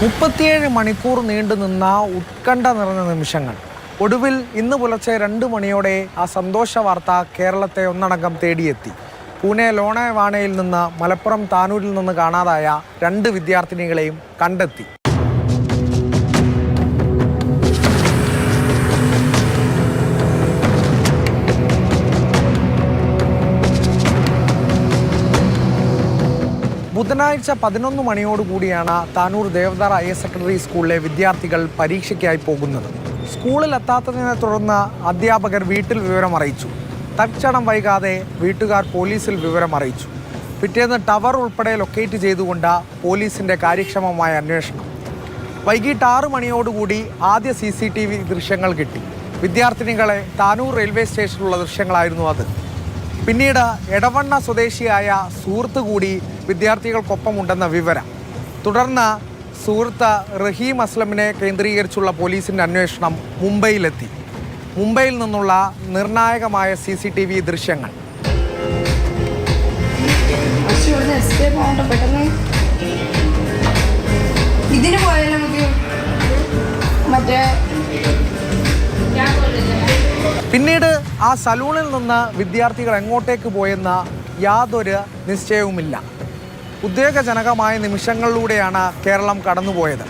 37 മണിക്കൂർ നീണ്ടുനിന്ന ഉത്കണ്ഠ നിറഞ്ഞ നിമിഷങ്ങൾ. ഒടുവിൽ ഇന്ന് പുലർച്ചെ 2 മണിയോടെ ആ സന്തോഷ വാർത്ത കേരളത്തെ ഒന്നടങ്കം തേടിയെത്തി. പൂനെ ലോണാവാഡയിൽ നിന്ന് മലപ്പുറം താനൂരിൽ നിന്ന് കാണാതായ 2 വിദ്യാർത്ഥിനികളെയും കണ്ടെത്തി. ബുധനാഴ്ച 11 മണിയോടുകൂടിയാണ് താനൂർ ദേവദാർ ഹയർ സെക്കൻഡറി സ്കൂളിലെ വിദ്യാർത്ഥികൾ പരീക്ഷയ്ക്കായി പോകുന്നത്. സ്കൂളിൽ എത്താത്തതിനെ തുടർന്ന് അധ്യാപകർ വീട്ടിൽ വിവരം അറിയിച്ചു. തൽക്ഷണം വൈകാതെ വീട്ടുകാർ പോലീസിൽ വിവരം അറിയിച്ചു. പിറ്റേന്ന് ടവർ ഉൾപ്പെടെ ലൊക്കേറ്റ് ചെയ്തുകൊണ്ട് പോലീസിൻ്റെ കാര്യക്ഷമമായ അന്വേഷണം. വൈകിട്ട് 6 മണിയോടുകൂടി ആദ്യ CCTV ദൃശ്യങ്ങൾ കിട്ടി. വിദ്യാർത്ഥിനികളെ താനൂർ റെയിൽവേ സ്റ്റേഷനിലുള്ള ദൃശ്യങ്ങളായിരുന്നു അത്. പിന്നീട് എടവണ്ണ സ്വദേശിയായ സുഹൃത്ത് കൂടി വിദ്യാർത്ഥികൾക്കൊപ്പമുണ്ടെന്ന വിവരം. തുടർന്ന് സുഹൃത്ത് റഹീം അസ്ലമിനെ കേന്ദ്രീകരിച്ചുള്ള പോലീസിൻ്റെ അന്വേഷണം മുംബൈയിലെത്തി. മുംബൈയിൽ നിന്നുള്ള നിർണായകമായ CCTV ദൃശ്യങ്ങൾ. പിന്നീട് ആ സലൂണിൽ നിന്ന് വിദ്യാർത്ഥികൾ എങ്ങോട്ടേക്ക് പോയെന്ന യാതൊരു നിശ്ചയവുമില്ല. ഉദ്വേഗജനകമായ നിമിഷങ്ങളിലൂടെയാണ് കേരളം കടന്നുപോയത്.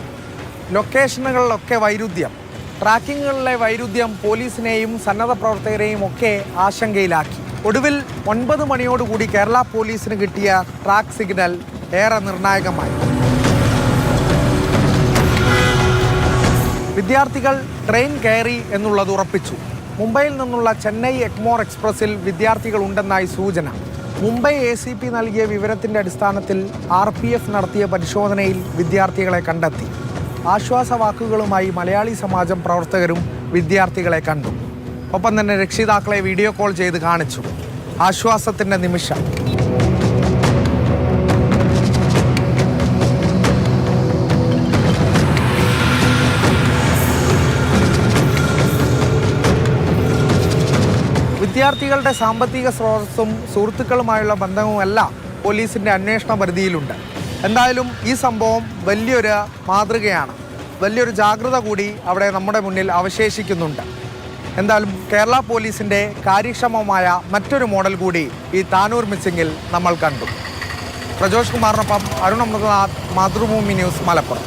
ലൊക്കേഷനുകളിലൊക്കെ വൈരുദ്ധ്യം, ട്രാക്കിങ്ങുകളിലെ വൈരുദ്ധ്യം പോലീസിനെയും സന്നദ്ധ പ്രവർത്തകരെയും ഒക്കെ ആശങ്കയിലാക്കി. ഒടുവിൽ 9 മണിയോടുകൂടി കേരള പോലീസിന് കിട്ടിയ ട്രാക്ക് സിഗ്നൽ ഏറെ നിർണായകമായി. വിദ്യാർത്ഥികൾ ട്രെയിൻ കയറി എന്നുള്ളത് ഉറപ്പിച്ചു. മുംബൈയിൽ നിന്നുള്ള ചെന്നൈ എഗ്മോർ എക്സ്പ്രസിൽ വിദ്യാർത്ഥികൾ ഉണ്ടെന്നായി സൂചന. മുംബൈ ACP നൽകിയ വിവരത്തിൻ്റെ അടിസ്ഥാനത്തിൽ RPF നടത്തിയ പരിശോധനയിൽ വിദ്യാർത്ഥികളെ കണ്ടെത്തി. ആശ്വാസവാക്കുകളുമായി മലയാളി സമാജം പ്രവർത്തകരും വിദ്യാർത്ഥികളെ കണ്ടു. ഒപ്പം തന്നെ രക്ഷിതാക്കളെ വീഡിയോ കോൾ ചെയ്ത് കാണിച്ചു. ആശ്വാസത്തിൻ്റെ നിമിഷം. വിദ്യാർത്ഥികളുടെ സാമ്പത്തിക സ്രോതസ്സും സുഹൃത്തുക്കളുമായുള്ള ബന്ധവുമെല്ലാം പോലീസിൻ്റെ അന്വേഷണ പരിധിയിലുണ്ട്. എന്തായാലും ഈ സംഭവം വലിയൊരു മാതൃകയാണ്. വലിയൊരു ജാഗ്രത കൂടി അവിടെ നമ്മുടെ മുന്നിൽ അവശേഷിക്കുന്നുണ്ട്. എന്തായാലും കേരള പോലീസിൻ്റെ കാര്യക്ഷമമായ മറ്റൊരു മോഡൽ കൂടി ഈ താനൂർ മിസ്സിങ്ങിൽ നമ്മൾ കണ്ടു. പ്രജോഷ് കുമാറിനൊപ്പം അരുൺ അമൃതനാഥ്, മാതൃഭൂമി ന്യൂസ്, മലപ്പുറം.